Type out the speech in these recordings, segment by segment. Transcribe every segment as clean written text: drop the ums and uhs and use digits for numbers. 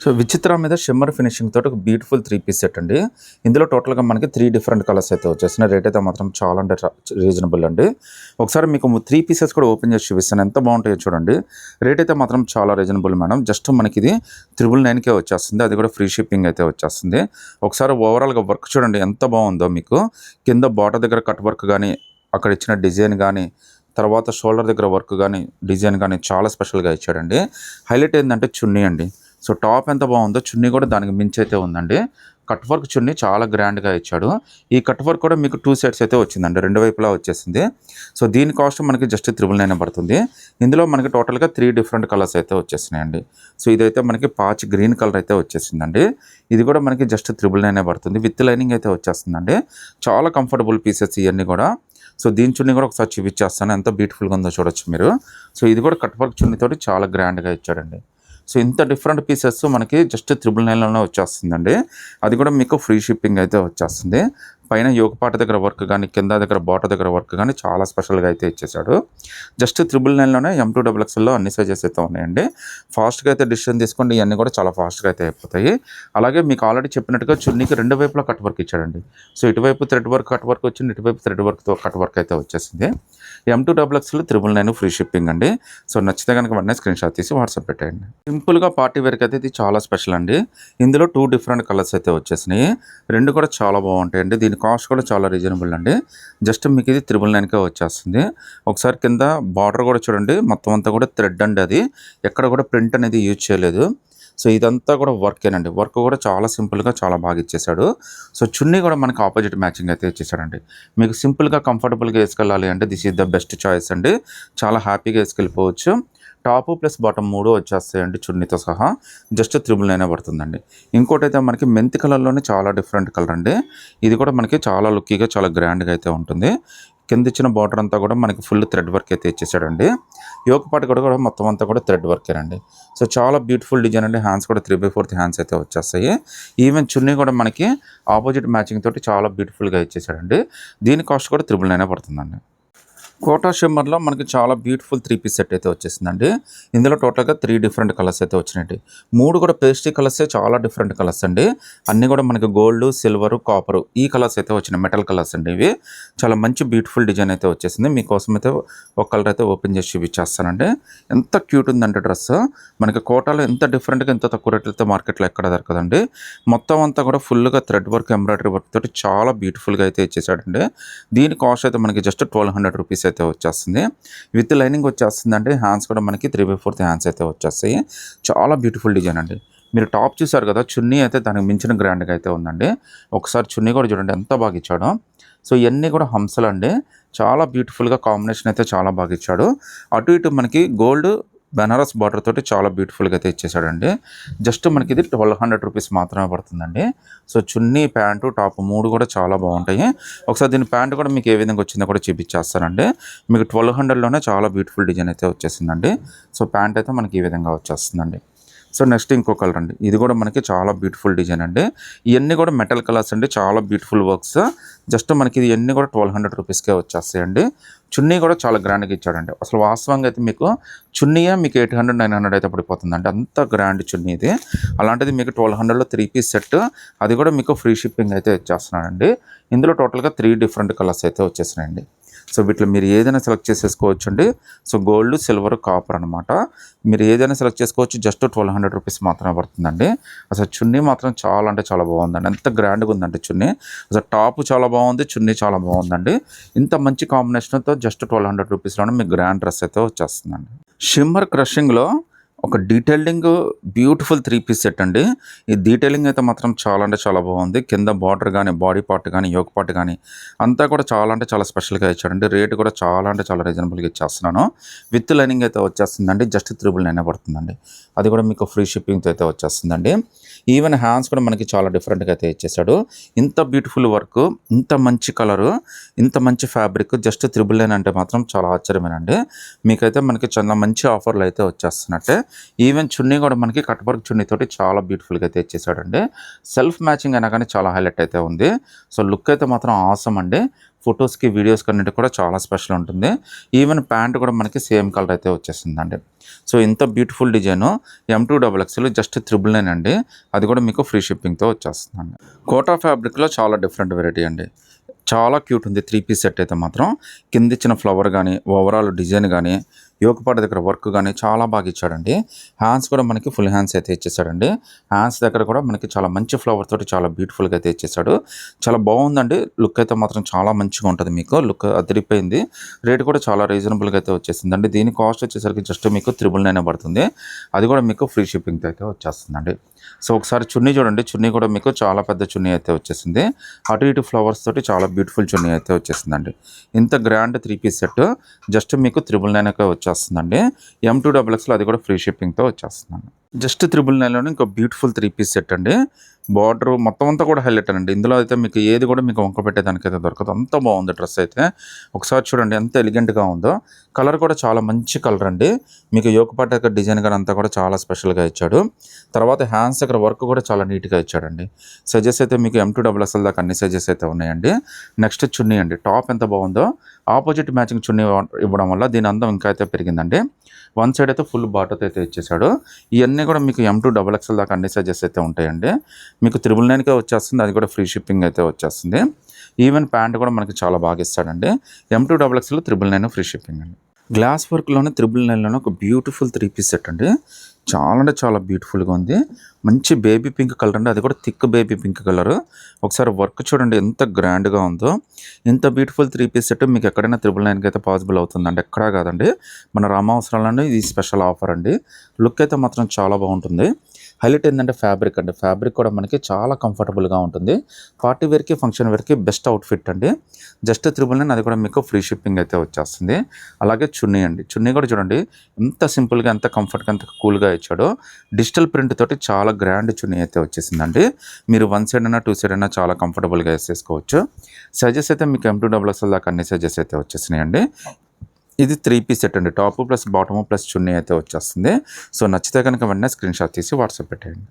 So విచిత్ర మీద shimmer finishing తోటి ఒక బ్యూటిఫుల్ 3 పీస్ సెట్ అండి. ఇందులో టోటల్‌గా మనకి 3 డిఫరెంట్ కలర్స్ అయితే వచ్చేసినాయి. రేట్ అయితే మాత్రం చాలా అంటే రీజనబుల్ అండి. ఒకసారి మీకు 3 పీసెస్ కూడా ఓపెన్ చేసి చూపిస్తాను. ఎంత బాగుంటాయో చూడండి. రేట్ అయితే మాత్రం చాలా రీజనబుల్ మేడం. జస్ట్ మనకి ఇది 999కే వచ్చేస్తుంది. అది కూడా ఫ్రీ షిప్పింగ్ అయితే వచ్చేస్తుంది. ఒకసారి ఓవరాల్‌గా వర్క్ చూడండి ఎంత బాగుందో మీకు. కింద బార్డర్ దగ్గర కట్ వర్క్ గానీ, అక్కడ ఇచ్చిన డిజైన్ గానీ, తర్వాత షోల్డర్ దగ్గర వర్క్ గానీ, డిజైన్ గానీ చాలా స్పెషల్‌గా ఇచ్చాడండి. హైలైట్ ఏందంటే చున్నీ అండి. సో టాప్ ఎంత బాగుందో చున్నీ కూడా దానికి మించి అయితే ఉందండి. కట్ వర్క్ చున్నీ చాలా గ్రాండ్‌గా ఇచ్చాడు. ఈ కట్ వర్క్ కూడా మీకు 2 సెట్స్ అయితే వచ్చిందండి. 2 వైపులా వచ్చేసింది. సో దీని కాస్ట్ మనకి జస్ట్ 999 పడుతుంది. ఇందులో మనకి టోటల్‌గా 3 డిఫరెంట్ కలర్స్ అయితే వచ్చేసినాయండి. సో ఇదైతే మనకి పాచ్ గ్రీన్ కలర్ అయితే వచ్చేసిందండి. ఇది కూడా మనకి జస్ట్ 999 పడుతుంది. విత్ లైనింగ్ అయితే వచ్చేస్తుందండి. చాలా కంఫర్టబుల్ పీసెస్ ఇవన్నీ కూడా. సో దీని చున్నీ కూడా ఒకసారి చూపించేస్తాను. ఎంత బ్యూటిఫుల్‌గా ఉందో చూడొచ్చు మీరు. సో ఇది కూడా కట్ వర్క్ చున్నీతోటి చాలా గ్రాండ్‌గా ఇచ్చాడండి. సో ఇంత డిఫరెంట్ పీసెస్ మనకి జస్ట్ 999లోనే వచ్చేస్తుందండి. అది కూడా మీకు ఫ్రీ షిప్పింగ్ అయితే వచ్చేస్తుంది. పైన యోగపాట దగ్గర వర్క్ కానీ, కింద దగ్గర బాటర్ దగ్గర వర్క్ కానీ చాలా స్పెషల్గా అయితే ఇచ్చేసాడు. జస్ట్ 999లోనే M2XXLలో అన్ని సైజెస్ అయితే ఉన్నాయండి. ఫాస్ట్గా అయితే డిసిషన్ తీసుకోండి. ఇవన్నీ కూడా చాలా ఫాస్ట్గా అయితే అయిపోతాయి. అలాగే మీకు ఆల్రెడీ చెప్పినట్టుగా చున్నీకి 2 వైపులా కట్ వర్క్ ఇచ్చాడండి. సో ఇటువైపు థ్రెడ్ వర్క్ కట్ వర్క్ వచ్చింది, ఇటువైపు థ్రెడ్ వర్క్తో కట్ వర్క్ అయితే వచ్చేసింది. M2XXL 999 ఫ్రీ షిప్పింగ్ అండి. సో నచ్చితే కనుక వెంటనే స్క్రీన్ షాట్ తీసి వాట్సాప్ పెట్టేయండి. సింపుల్గా పార్టీ వేర్కి అయితే ఇది చాలా స్పెషల్ అండి. ఇందులో 2 డిఫరెంట్ కలర్స్ అయితే వచ్చేసినాయి. 2 కూడా చాలా బాగుంటాయండి. దీని కాస్ట్ కూడా చాలా రీజనబుల్ అండి. జస్ట్ మీకు ఇది 999కే వచ్చేస్తుంది. ఒకసారి కింద బార్డర్ కూడా చూడండి. మొత్తం అంతా కూడా థ్రెడ్ అండి. అది ఎక్కడ కూడా ప్రింట్ అనేది యూజ్ చేయలేదు. సో ఇదంతా కూడా వర్కేనండి. వర్క్ కూడా చాలా సింపుల్గా చాలా బాగా ఇచ్చేసాడు. సో చున్నీ కూడా మనకి ఆపోజిట్ మ్యాచింగ్ అయితే ఇచ్చేసాడండి. మీకు సింపుల్గా కంఫర్టబుల్గా వేసుకెళ్ళాలి అంటే this is the best choice అండి. చాలా హ్యాపీగా వేసుకెళ్ళిపోవచ్చు. టాపు ప్లస్ బాటమ్ 3 వచ్చేస్తాయండి చున్నీతో సహా. జస్ట్ 999 పడుతుందండి. ఇంకోటి అయితే మనకి మెంతి కలర్లోనే చాలా డిఫరెంట్ కలర్ అండి. ఇది కూడా మనకి చాలా లుక్కీగా చాలా గ్రాండ్గా అయితే ఉంటుంది. కింద ఇచ్చిన బార్డర్ అంతా కూడా మనకి ఫుల్ థ్రెడ్ వర్క్ అయితే ఇచ్చేసాడండి. యోగపాటి కూడా మొత్తం అంతా కూడా థ్రెడ్ వర్కేనండి. సో చాలా బ్యూటిఫుల్ డిజైన్ అండి. హ్యాండ్స్ కూడా 3/4 హ్యాండ్స్ అయితే వచ్చేస్తాయి. ఈవెన్ చున్నీ కూడా మనకి ఆపోజిట్ మ్యాచింగ్ తోటి చాలా బ్యూటిఫుల్గా ఇచ్చేసాడండి. దీని కాస్ట్ కూడా 999 పడుతుందండి. కోటా షిమ్మర్లో మనకి చాలా బ్యూటిఫుల్ 3 పీస్ సెట్ అయితే వచ్చేసిందండి. ఇందులో టోటల్గా 3 డిఫరెంట్ కలర్స్ అయితే వచ్చినాయండి. 3 కూడా పేస్ట్రీ కలర్సే, చాలా డిఫరెంట్ కలర్స్ అండి. అన్నీ కూడా మనకి గోల్డ్, సిల్వర్, కాపర్ ఈ కలర్స్ అయితే వచ్చినాయి. మెటల్ కలర్స్ అండి ఇవి. చాలా మంచి బ్యూటిఫుల్ డిజైన్ అయితే వచ్చేసింది. మీకోసం అయితే ఒక కలర్ అయితే ఓపెన్ చేసి చూపించేస్తానండి. ఎంత క్యూట్ ఉందంటే డ్రెస్. మనకి కోటాలో ఎంత డిఫరెంట్గా ఎంత తక్కువ రేట్లతో మార్కెట్లో ఎక్కడ దొరకదండి. మొత్తం అంతా కూడా ఫుల్గా థ్రెడ్ వర్క్, ఎంబ్రాయిడరీ వర్క్ తోటి చాలా బ్యూటిఫుల్గా అయితే ఇచ్చేసాడండి. దీని కాస్ట్ అయితే మనకి జస్ట్ 1200 రూపీస్ అయితే వచ్చేస్తుంది. విత్ లైనింగ్ వచ్చేస్తుందండి. హ్యాండ్స్ కూడా మనకి 3/4 హ్యాండ్స్ అయితే వచ్చేస్తాయి. చాలా బ్యూటిఫుల్ డిజైన్ అండి. మీరు టాప్ చూసారు కదా, చున్నీ అయితే దానికి మించిన గ్రాండ్గా అయితే ఉందండి. ఒకసారి చున్నీ కూడా చూడండి ఎంత బాగా ఇచ్చాడో. సో ఇవన్నీ కూడా హంసలు అండి. చాలా బ్యూటిఫుల్గా కాంబినేషన్ అయితే చాలా బాగా ఇచ్చాడు. అటు ఇటు మనకి గోల్డ్ బెనారస్ బార్డర్ తోటి చాలా బ్యూటిఫుల్గా అయితే ఇచ్చేసాడండి. జస్ట్ మనకి ఇది 1200 రూపీస్ మాత్రమే పడుతుందండి. సో చున్నీ, ప్యాంటు, టాప్ 3 కూడా చాలా బాగుంటాయి. ఒకసారి దీని ప్యాంటు కూడా మీకు ఏ విధంగా వచ్చిందో కూడా చూపించేస్తానండి. మీకు 1200లోనే చాలా బ్యూటిఫుల్ డిజైన్ అయితే వచ్చేసిందండి. సో ప్యాంట్ అయితే మనకి ఈ విధంగా వచ్చేస్తుందండి. సో నెక్స్ట్ ఇంకో కలర్ అండి. ఇది కూడా మనకి చాలా బ్యూటిఫుల్ డిజైన్ అండి. ఇవన్నీ కూడా మెటల్ కలర్స్ అండి. చాలా బ్యూటిఫుల్ వర్క్స్. జస్ట్ మనకి ఇది ఇవన్నీ కూడా 1200 రూపీస్కే వచ్చేస్తాయండి. చున్నీ కూడా చాలా గ్రాండ్గా ఇచ్చాడండి. అసలు వాస్తవంగా అయితే మీకు చున్నీయే మీకు 800, 900 అయితే పడిపోతుందండి. అంత గ్రాండ్ చున్నీ ఇది. అలాంటిది మీకు 1200లో 3 పీస్ సెట్. అది కూడా మీకు ఫ్రీ షిప్పింగ్ అయితే ఇచ్చేస్తున్నానండి. ఇందులో టోటల్గా 3 డిఫరెంట్ కలర్స్ అయితే వచ్చేసినాయండి. సో వీటిలో మీరు ఏదైనా సెలెక్ట్ చేసేసుకోవచ్చు అండి. సో గోల్డ్, సిల్వర్, కాపర్ అనమాట. మీరు ఏదైనా సెలెక్ట్ చేసుకోవచ్చు. జస్ట్ 1200 రూపీస్ మాత్రమే పడుతుందండి. అసలు చున్నీ మాత్రం చాలా అంటే చాలా బాగుందండి. ఎంత గ్రాండ్గా ఉందండి చున్నీ. అసలు టాప్ చాలా బాగుంది, చున్నీ చాలా బాగుందండి. ఇంత మంచి కాంబినేషన్తో జస్ట్ 1200 రూపీస్లోనే మీకు గ్రాండ్ డ్రెస్ అయితే వచ్చేస్తుందండి. షిమ్మర్ క్రషింగ్లో ఒక డీటెయిలింగ్ బ్యూటిఫుల్ 3 పీస్ సెట్ అండి. ఈ డీటెయిలింగ్ అయితే మాత్రం చాలా అంటే చాలా బాగుంది. కింద బార్డర్ కానీ, బాడీ పార్ట్ కానీ, యోక్ పార్ట్ కానీ అంతా కూడా చాలా అంటే చాలా స్పెషల్గా ఇచ్చాడండి. రేటు కూడా చాలా అంటే చాలా రీజనబుల్గా ఇచ్చేస్తున్నాను. విత్ లైనింగ్ అయితే వచ్చేస్తుందండి. జస్ట్ 999 పడుతుందండి. అది కూడా మీకు ఫ్రీ షిప్పింగ్తో అయితే వచ్చేస్తుందండి. ఈవెన్ హ్యాండ్స్ కూడా మనకి చాలా డిఫరెంట్గా అయితే ఇచ్చేసాడు. ఇంత బ్యూటిఫుల్ వర్క్, ఇంత మంచి కలరు, ఇంత మంచి ఫ్యాబ్రిక్ జస్ట్ 999 అంటే మాత్రం చాలా ఆశ్చర్యమేనండి. మీకైతే మనకి చాలా మంచి ఆఫర్లు అయితే వచ్చేస్తున్నట్టే. ఈవెన్ చున్నీ కూడా మనకి కట్ వర్క్ చున్నీ తోటి చాలా బ్యూటిఫుల్గా అయితే ఇచ్చేసాడండి. సెల్ఫ్ మ్యాచింగ్ అయినా కానీ చాలా హైలైట్ అయితే ఉంది. సో లుక్ అయితే మాత్రం ఆసమ్ అండి. ఫొటోస్కి వీడియోస్కి అన్నిటి కూడా చాలా స్పెషల్ ఉంటుంది. ఈవెన్ ప్యాంట్ కూడా మనకి సేమ్ కలర్ అయితే వచ్చేసిందండి. సో ఇంత బ్యూటిఫుల్ డిజైను M2XXL జస్ట్ 999 అండి. అది కూడా మీకు ఫ్రీ షిప్పింగ్తో వచ్చేస్తుందండి. కోటా ఫ్యాబ్రిక్లో చాలా డిఫరెంట్ వెరైటీ అండి. చాలా క్యూట్ ఉంది 3 పీస్ సెట్ అయితే మాత్రం. కింద ఇచ్చిన ఫ్లవర్ కానీ ఓవరాల్ డిజైన్ కానీ యోగపాట దగ్గర వర్క్ కానీ చాలా బాగా ఇచ్చాడండి. హ్యాండ్స్ కూడా మనకి ఫుల్ హ్యాండ్స్ అయితే ఇచ్చేసాడండి. హ్యాండ్స్ దగ్గర కూడా మనకి చాలా మంచి ఫ్లవర్ తోటి చాలా బ్యూటిఫుల్గా అయితే ఇచ్చేసాడు. చాలా బాగుందండి. లుక్ అయితే మాత్రం చాలా మంచిగా ఉంటుంది. మీకు లుక్ అదిరిపోయింది. రేట్ కూడా చాలా రీజనబుల్గా అయితే వచ్చేసిందండి. దీని కాస్ట్ వచ్చేసరికి జస్ట్ మీకు 999 పడుతుంది. అది కూడా మీకు ఫ్రీ షిప్పింగ్తో అయితే వచ్చేస్తుందండి. సో ఒకసారి చున్నీ చూడండి. చున్నీ కూడా మీకు చాలా పెద్ద చున్నీ అయితే వచ్చేసింది. అటు ఇటు ఫ్లవర్స్ తోటి చాలా బ్యూటిఫుల్ చున్నీ అయితే వచ్చేసిందండి. ఇంత గ్రాండ్ 3 పీస్ సెట్ జస్ట్ మీకు 999 వచ్చేస్తుందండి. M2XXL అది కూడా ఫ్రీ షిప్పింగ్తో వచ్చేస్తుందండి. జస్ట్ 999లోనే ఇంకో బ్యూటిఫుల్ 3 పీస్ సెట్ అండి. బార్డర్ మొత్తం అంతా కూడా హైలైట్ అండి. ఇందులో అయితే మీకు ఏది కూడా మీకు వంక పెట్టేదానికైతే దొరకదు. అంత బాగుంది డ్రెస్ అయితే. ఒకసారి చూడండి ఎంత ఎలిగెంట్గా ఉందో. కలర్ కూడా చాలా మంచి కలర్ అండి. మీకు యోగపాట దగ్గర డిజైన్ కానీ అంతా కూడా చాలా స్పెషల్గా ఇచ్చాడు. తర్వాత హ్యాండ్స్ దగ్గర వర్క్ కూడా చాలా నీట్గా ఇచ్చాడండి. సైజెస్ అయితే మీకు M2XXL దాకా అన్ని సైజెస్ అయితే ఉన్నాయండి. నెక్స్ట్ చున్నీ అండి. టాప్ ఎంత బాగుందో. ఆపోజిట్ మ్యాచింగ్ చున్నీ ఇవ్వడం వల్ల దీని అందం ఇంకా అయితే పెరిగిందండి. వన్ సైడ్ అయితే ఫుల్ బాటతో అయితే ఇచ్చేసాడు. ఇవన్నీ కూడా మీకు M2XXL దాకా అన్ని సైజెస్ అయితే ఉంటాయండి. మీకు 999కే వచ్చేస్తుంది. అది కూడా ఫ్రీ షిప్పింగ్ అయితే వచ్చేస్తుంది. ఈవెన్ ప్యాంట్ కూడా మనకి చాలా బాగా ఇస్తాడండి. M2XXL 999 ఫ్రీ షిప్పింగ్ అండి. గ్లాస్ వర్క్లోనే 999లోనే ఒక బ్యూటిఫుల్ 3 పీస్ సెట్ అండి. చాలా అంటే చాలా బ్యూటిఫుల్గా ఉంది. మంచి బేబీ పింక్ కలర్ అండి. అది కూడా థిక్ బేబీ పింక్ కలర్. ఒకసారి వర్క్ చూడండి ఎంత గ్రాండ్గా ఉందో. ఇంత బ్యూటిఫుల్ 3 పీస్ సెట్ మీకు ఎక్కడైనా 999కి అయితే పాసిబుల్ అవుతుందండి. ఎక్కడా కాదండి. మన రామావసరాలని ఇది స్పెషల్ ఆఫర్ అండి. లుక్ అయితే మాత్రం చాలా బాగుంటుంది. హైలైట్ ఏంటంటే ఫ్యాబ్రిక్ అండి. ఫ్యాబ్రిక్ కూడా మనకి చాలా కంఫర్టబుల్గా ఉంటుంది. పార్టీ వేర్కి ఫంక్షన్ వేర్కి బెస్ట్ అవుట్ఫిట్ అండి. జస్ట్ 999 అది కూడా మీకు ఫ్రీ షిప్పింగ్ అయితే వచ్చేస్తుంది. అలాగే చున్నీ అండి. చున్నీ కూడా చూడండి ఎంత సింపుల్గా ఎంత కంఫర్ట్గా ఎంత కూల్గా ఇచ్చాడో. డిజిటల్ ప్రింట్ తోటి చాలా గ్రాండ్ చున్నీ అయితే వచ్చేసిందండి. మీరు 1 సైడ్ అయినా 2 సైడ్ అయినా చాలా కంఫర్టబుల్గా వేసేసుకోవచ్చు. సైజెస్ అయితే మీకు M2XXL దాకా అన్ని సైజెస్ అయితే వచ్చేసినాయండి. ఇది 3 పీస్ సెట్ అండి. టాప్ ప్లస్ బాటమ్ ప్లస్ చున్నీ అయితే వచ్చేస్తుంది. సో నచ్చితే కనుక వెంటనే స్క్రీన్ షాట్ తీసి వాట్సాప్ పెట్టేయండి.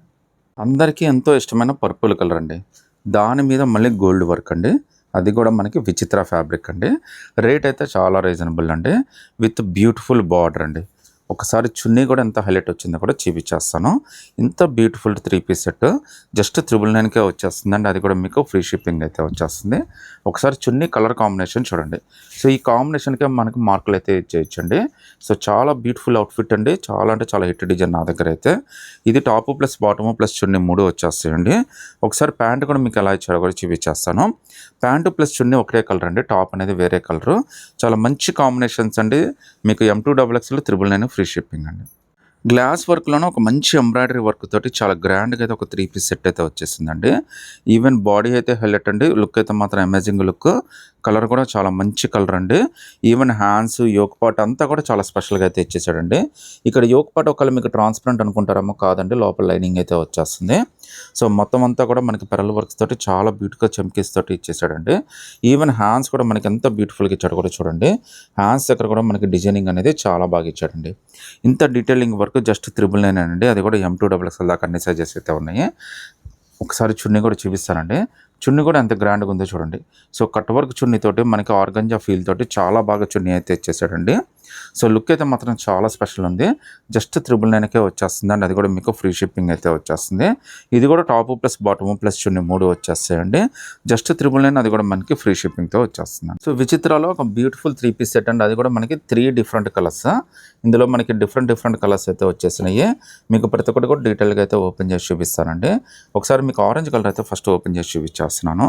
అందరికీ ఎంతో ఇష్టమైన పర్పుల్ కలర్ అండి. దాని మీద మళ్ళీ గోల్డ్ వర్క్ అండి. అది కూడా మనకి విచిత్ర ఫ్యాబ్రిక్ అండి. రేట్ అయితే చాలా రీజనబుల్ అండి. విత్ బ్యూటిఫుల్ బార్డర్ అండి. ఒకసారి చున్నీ కూడా ఎంత హైలైట్ వచ్చిందో కూడా చూపించేస్తాను. ఇంత బ్యూటిఫుల్ 3 పీస్ సెట్ జస్ట్ 999కే వచ్చేస్తుందండి. అది కూడా మీకు ఫ్రీ షిప్పింగ్ అయితే వచ్చేస్తుంది. ఒకసారి చున్నీ కలర్ కాంబినేషన్ చూడండి. సో ఈ కాంబినేషన్కే మనకి మార్కులు అయితే ఇచ్చేయచ్చండి. సో చాలా బ్యూటిఫుల్ అవుట్ఫిట్ అండి. చాలా అంటే చాలా హిట్ డిజైన్ నా దగ్గర అయితే. ఇది టాప్ ప్లస్ బాటమ్ ప్లస్ చున్నీ 3 వచ్చేస్తాయండి. ఒకసారి ప్యాంట్ కూడా మీకు ఎలా ఇచ్చాడో కూడా చూపించేస్తాను. ప్యాంటు ప్లస్ చున్నీ ఒకటే కలర్ అండి. టాప్ అనేది వేరే కలరు. చాలా మంచి కాంబినేషన్స్ అండి. మీకు M2XXL 999 ఫ్రీ షిప్పింగ్ అండి. గ్లాస్ వర్క్లోనే ఒక మంచి ఎంబ్రాయిడరీ వర్క్ తోటి చాలా గ్రాండ్గా అయితే ఒక 3 పీస్ సెట్ అయితే వచ్చేసిందండి. ఈవెన్ బాడీ అయితే హైలైట్ అండి. లుక్ అయితే మాత్రం అమేజింగ్ లుక్. కలర్ కూడా చాలా మంచి కలర్ అండి. ఈవెన్ హ్యాండ్స్ యోక్ పార్ట్ అంతా కూడా చాలా స్పెషల్గా అయితే ఇచ్చేసాడండి. ఇక్కడ యోక్ పార్ట్ ఒకవేళ మీకు ట్రాన్స్పరెంట్ అనుకుంటారేమో, కాదండి. లోపల లైనింగ్ అయితే వచ్చేస్తుంది. సో మొత్తం అంతా కూడా మనకి పెరల్ వర్క్స్ తోటి చాలా బ్యూటిఫుల్గా చమ్కీస్ తోటి ఇచ్చేసాడండి. ఈవెన్ హ్యాండ్స్ కూడా మనకి ఎంత బ్యూటిఫుల్గా ఇచ్చాడు కూడా చూడండి. హ్యాండ్స్ దగ్గర కూడా మనకి డిజైనింగ్ అనేది చాలా బాగా ఇచ్చాడండి. ఇంత డీటెయిలింగ్ వర్క్ జస్ట్ 999 అండి. అది కూడా M2XXL దాకా అన్ని సైజెస్ అయితే ఉన్నాయి. ఒకసారి చున్నీ కూడా చూపిస్తానండి. చున్నీ కూడా ఎంత గ్రాండ్గా ఉందో చూడండి. సో కట్ వర్క్ చున్నీతోటి మనకి ఆర్గంజా ఫీల్ తోటి చాలా బాగా చున్నీ అయితే ఇచ్చేసాడండి. సో లుక్ అయితే మాత్రం చాలా స్పెషల్ ఉంది. జస్ట్ 999కే వచ్చేస్తుందండి. అది కూడా మీకు ఫ్రీ షిప్పింగ్ అయితే వచ్చేస్తుంది. ఇది కూడా టాప్ ప్లస్ బాటమ్ ప్లస్ చున్నీ 3 వచ్చేస్తాయండి. జస్ట్ 999 అది కూడా మనకి ఫ్రీ షిప్పింగ్తో వచ్చేస్తుంది. సో విచిత్రాలో ఒక బ్యూటిఫుల్ 3 పీస్ సెట్ అండి. అది కూడా మనకి 3 డిఫరెంట్ కలర్స్. ఇందులో మనకి డిఫరెంట్ కలర్స్ అయితే వచ్చేసినాయి. మీకు ప్రతి ఒక్కటి కూడా డీటెయిల్గా అయితే ఓపెన్ చేసి చూపిస్తానండి. ఒకసారి మీకు ఆరెంజ్ కలర్ అయితే ఫస్ట్ ఓపెన్ చేసి చూపించేస్తున్నాను.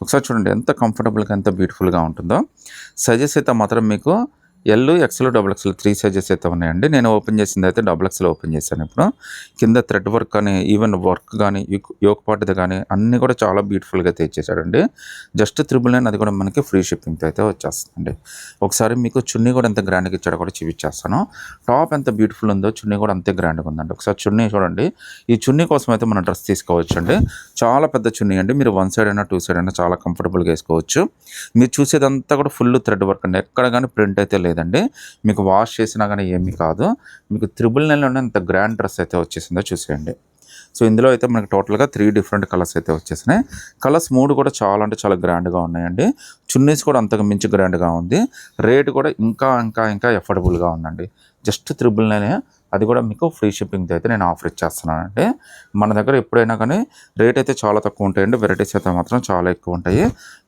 ఒకసారి చూడండి ఎంత కంఫర్టబుల్గా ఎంత బ్యూటిఫుల్గా ఉంటుందో. సైజెస్ అయితే మాత్రం మీకు ఎల్, ఎక్స్ఎల్, XXL 3 సైజెస్ అయితే ఉన్నాయండి. నేను ఓపెన్ చేసింది అయితే XXL ఓపెన్ చేశాను. ఇప్పుడు కింద థ్రెడ్ వర్క్ కానీ ఈవెన్ వర్క్ కానీ యోక్ పార్ట్ది కానీ అన్నీ కూడా చాలా బ్యూటిఫుల్గా అయితే ఇచ్చేసాడండి. జస్ట్ 999 అది కూడా మనకి ఫ్రీ షిప్పింగ్తో అయితే వచ్చేస్తుందండి. ఒకసారి మీకు చున్నీ కూడా ఎంత గ్రాండ్గా ఇచ్చాడో కూడా చూపించేస్తాను. టాప్ ఎంత బ్యూటిఫుల్ ఉందో చున్నీ కూడా అంతే గ్రాండ్గా ఉందండి. ఒకసారి చున్నీ చూడండి. ఈ చున్నీ కోసం అయితే మనం డ్రెస్ తీసుకోవచ్చు అండి. చాలా పెద్ద చున్నీ అండి. మీరు 1 సైడ్ అయినా 2 సైడ్ అయినా చాలా కంఫర్టబుల్గా వేసుకోవచ్చు. మీరు చూసేదంతా కూడా ఫుల్ థ్రెడ్ వర్క్ అండి. ఎక్కడ కానీ ప్రింట్ అయితే లేదండి. మీకు వాష్ చేసినా కానీ ఏమీ కాదు. మీకు 999లోనే ఎంత గ్రాండ్ డ్రెస్ అయితే వచ్చేసిందో చూసేయండి. సో ఇందులో అయితే మనకి టోటల్గా 3 డిఫరెంట్ కలర్స్ అయితే వచ్చేసినాయి. కలర్స్ 3 కూడా చాలా అంటే చాలా గ్రాండ్గా ఉన్నాయండి. చున్నీస్ కూడా అంతకు మించి గ్రాండ్గా ఉంది. రేట్ కూడా ఇంకా ఎఫర్డబుల్గా ఉందండి. జస్ట్ 999, అది కూడా మీకు ఫ్రీ షిప్పింగ్తో అయితే నేను ఆఫర్ ఇచ్చేస్తున్నానండి. మన దగ్గర ఎప్పుడైనా కానీ రేట్ అయితే చాలా తక్కువ ఉంటాయండి. వెరైటీస్ అయితే మాత్రం చాలా ఎక్కువ ఉంటాయి.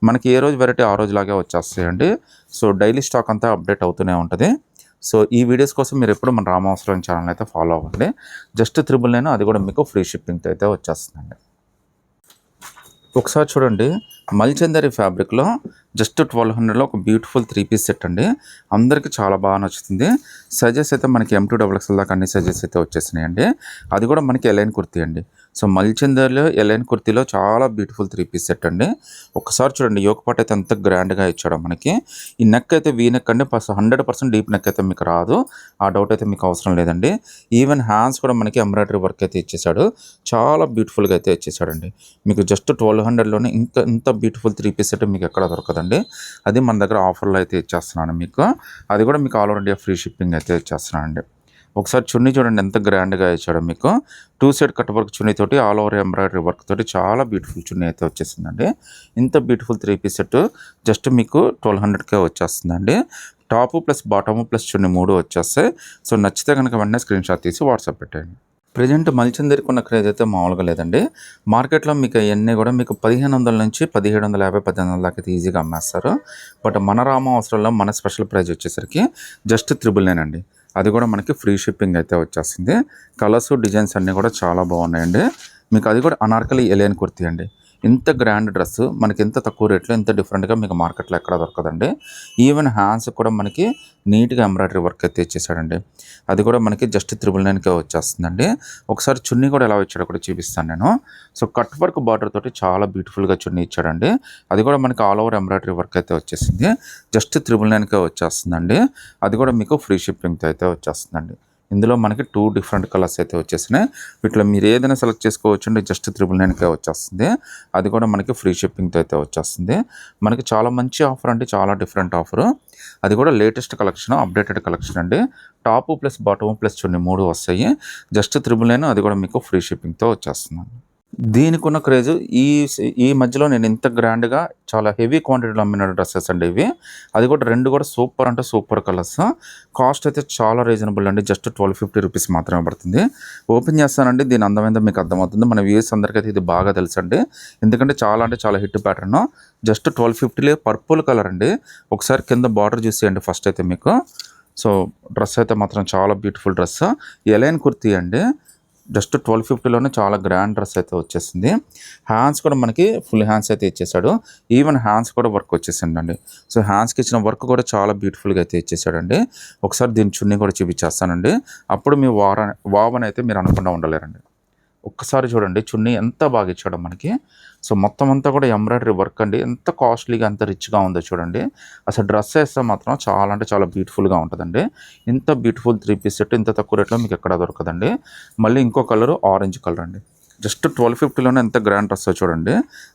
మనకి ఏ రోజు వెరైటీ ఆ రోజులాగే వచ్చేస్తాయండి. సో డైలీ స్టాక్ అంతా అప్డేట్ అవుతూనే ఉంటుంది. సో ఈ వీడియోస్ కోసం మీరు ఎప్పుడు మన రామవసరం ఛానల్ అయితే ఫాలో అవ్వండి. జస్ట్ 999, అది కూడా మీకు ఫ్రీ షిప్పింగ్తో అయితే వచ్చేస్తుందండి. ఒకసారి చూడండి, మల్చందరి ఫ్యాబ్రిక్లో జస్ట్ 1200లో ఒక బ్యూటిఫుల్ 3 పీస్ సెట్ అండి. అందరికీ చాలా బాగా నచ్చుతుంది. సైజెస్ అయితే మనకి M2 XXL దాకా అన్ని సైజెస్ అయితే వచ్చేసినాయండి. అది కూడా మనకి ఎలైన్ కుర్తీ అండి. సో మల్చందర్లో ఎలైన్ కుర్తీలో చాలా బ్యూటిఫుల్ 3 పీస్ సెట్ అండి. ఒకసారి చూడండి, యోక్ పార్ట్ అయితే ఎంత గ్రాండ్గా ఇచ్చాడో మనకి. ఈ నెక్ అయితే వీ నెక్ అండి. 100% డీప్ నెక్ అయితే మీకు రాదు, ఆ డౌట్ అయితే మీకు అవసరం లేదండి. ఈవెన్ హ్యాండ్స్ కూడా మనకి ఎంబ్రాయిడరీ వర్క్ అయితే ఇచ్చేసాడు. చాలా బ్యూటిఫుల్గా అయితే ఇచ్చేసాడండి. మీకు జస్ట్ 1200లోనే ఇంత బ్యూటిఫుల్ 3 పీస్ సెట్ మీకు ఎక్కడ దొరకదండి. అది మన దగ్గర ఆఫర్లో అయితే ఇచ్చేస్తున్నాను మీకు. అది కూడా మీకు all over India free shipping అయితే ఇచ్చేస్తున్నానండి. ఒకసారి చున్నీ చూడండి ఎంత గ్రాండ్గా ఇచ్చాడో మీకు. 2 సైడ్ కట్ వర్క్ చున్నీతోటి ఆల్ ఓవర్ ఎంబ్రాయిడరీ వర్క్ తోటి చాలా బ్యూటిఫుల్ చున్నీ అయితే వచ్చేసిందండి. ఇంత బ్యూటిఫుల్ 3 పీస్ సెట్ జస్ట్ మీకు 1200కే వచ్చేస్తుందండి. టాపు ప్లస్ బాటము ప్లస్ చున్నీ 3 వచ్చేస్తాయి. సో నచ్చితే కనుక వెంటనే స్క్రీన్ షాట్ తీసి వాట్సాప్ పెట్టండి. ప్రజెంట్ మల్చందరికి ఉన్న క్రేజ్ అయితే మామూలుగా లేదండి. మార్కెట్లో మీకు ఇవన్నీ కూడా మీకు 1500 నుంచి 1750, 1800 దాకా అయితే ఈజీగా అమ్మేస్తారు. బట్ మన రామ అవసరంలో మన స్పెషల్ ప్రైస్ వచ్చేసరికి జస్ట్ 999 అండి. అది కూడా మనకి ఫ్రీ షిప్పింగ్ అయితే వచ్చేసింది. కలర్స్ డిజైన్స్ అన్నీ కూడా చాలా బాగున్నాయండి. మీకు అది కూడా అనార్కలి ఎలైన్ కుర్తీ అండి. ఇంత గ్రాండ్ డ్రెస్ మనకి ఇంత తక్కువ రేట్లో ఇంత డిఫరెంట్గా మీకు మార్కెట్లో ఎక్కడ దొరకదండి. ఈవెన్ హ్యాండ్స్ కూడా మనకి నీట్గా ఎంబ్రాయిడరీ వర్క్ అయితే ఇచ్చేసాడండి. అది కూడా మనకి జస్ట్ 999కే వచ్చేస్తుందండి. ఒకసారి చున్నీ కూడా ఎలా ఇచ్చాడో కూడా చూపిస్తాను నేను. సో కట్ వర్క్ బార్డర్ తోటి చాలా బ్యూటిఫుల్గా చున్నీ ఇచ్చాడండి. అది కూడా మనకి ఆల్ ఓవర్ ఎంబ్రాయిడరీ వర్క్ అయితే వచ్చేసింది. జస్ట్ 999కే వచ్చేస్తుందండి. అది కూడా మీకు ఫ్రీ షిప్పింగ్తో అయితే వచ్చేస్తుందండి. ఇందులో మనకి 2 డిఫరెంట్ కలర్స్ అయితే వచ్చేసినాయి. వీటిలో మీరు ఏదైనా సెలెక్ట్ చేసుకోవచ్చు అండి. జస్ట్ 999కే వచ్చేస్తుంది. అది కూడా మనకి ఫ్రీ షిప్పింగ్తో అయితే వచ్చేస్తుంది. మనకి చాలా మంచి ఆఫర్ అండి, చాలా డిఫరెంట్ ఆఫరు. అది కూడా లేటెస్ట్ కలెక్షన్, అప్డేటెడ్ కలెక్షన్ అండి. టాపు ప్లస్ బాటము ప్లస్ చున్నీ 3 వస్తాయి. జస్ట్ 999, అది కూడా మీకు ఫ్రీ షిప్పింగ్తో వచ్చేస్తున్నాను. దీనికి ఉన్న క్రేజ్ ఈ మధ్యలో నేను ఇంత గ్రాండ్గా చాలా హెవీ క్వాంటిటీలో అమ్మిన డ్రెస్సెస్ అండి ఇవి. అది కూడా 2 కూడా సూపర్ అంటే సూపర్ కలర్స్. కాస్ట్ అయితే చాలా రీజనబుల్ అండి. జస్ట్ 1250 రూపీస్ మాత్రమే పడుతుంది. ఓపెన్ చేస్తానండి, దీని అందమైందో మీకు అర్థమవుతుంది. మన వ్యూస్ అందరికైతే ఇది బాగా తెలుసండి. ఎందుకంటే చాలా అంటే చాలా hit pattern. Just 1250 purple colour అండి. ఒకసారి కింద బార్డర్ చూసేయండి ఫస్ట్ అయితే మీకు. సో డ్రెస్ అయితే మాత్రం చాలా బ్యూటిఫుల్ డ్రెస్. ఎలైన్ కుర్తీ అండి. జస్ట్ 1250లోనే చాలా గ్రాండ్ డ్రెస్ అయితే వచ్చేసింది. హ్యాండ్స్ కూడా మనకి ఫుల్ హ్యాండ్స్ అయితే ఇచ్చేసాడు. ఈవెన్ హ్యాండ్స్ కూడా వర్క్ వచ్చేసిందండి. సో హ్యాండ్స్కి ఇచ్చిన వర్క్ కూడా చాలా బ్యూటిఫుల్గా అయితే ఇచ్చేసాడండి. ఒకసారి దీని చున్నీ కూడా చూపించేస్తానండి. అప్పుడు మీ వావని అయితే మీరు అనకుండా ఉండలేరండి. ఒక్కసారి చూడండి చున్నీ ఎంత బాగా ఇచ్చాడో మనకి. సో మొత్తం అంతా కూడా ఎంబ్రాయిడరీ వర్క్ అండి. ఎంత కాస్ట్లీగా ఎంత రిచ్గా ఉందో చూడండి. అసలు డ్రెస్ వేస్తే మాత్రం చాలా అంటే చాలా బ్యూటిఫుల్గా ఉంటుందండి. ఇంత బ్యూటిఫుల్ 3 పీస్ సెట్ ఇంత తక్కువ రేట్లో మీకు ఎక్కడ దొరకదండి. మళ్ళీ ఇంకో కలరు ఆరెంజ్ కలర్ అండి. జస్ట్ 1250లోనే ఎంత గ్రాండ్ డ్రెస్ చూడండి.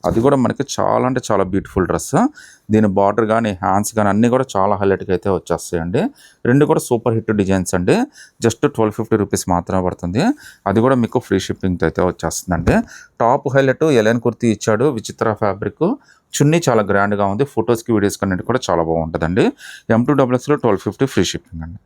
అది కూడా మనకి చాలా అంటే చాలా బ్యూటిఫుల్ డ్రెస్. దీని బార్డర్ కానీ హ్యాండ్స్ కానీ అన్నీ కూడా చాలా హైలైట్గా అయితే వచ్చేస్తాయండి. 2 కూడా సూపర్ హిట్ డిజైన్స్ అండి. జస్ట్ 1250 రూపీస్ మాత్రమే పడుతుంది. అది కూడా మీకు ఫ్రీ షిప్పింగ్తో అయితే వచ్చేస్తుందండి. టాప్ హైలైట్ ఎలైన్ కుర్తీ ఇచ్చాడు, విచిత్ర ఫ్యాబ్రిక్. చున్నీ చాలా గ్రాండ్గా ఉంది. ఫొటోస్కి వీడియోస్కి అన్నిటి కూడా చాలా బాగుంటుందండి. M2 XXL 1250 ఫ్రీ షిప్పింగ్ అండి.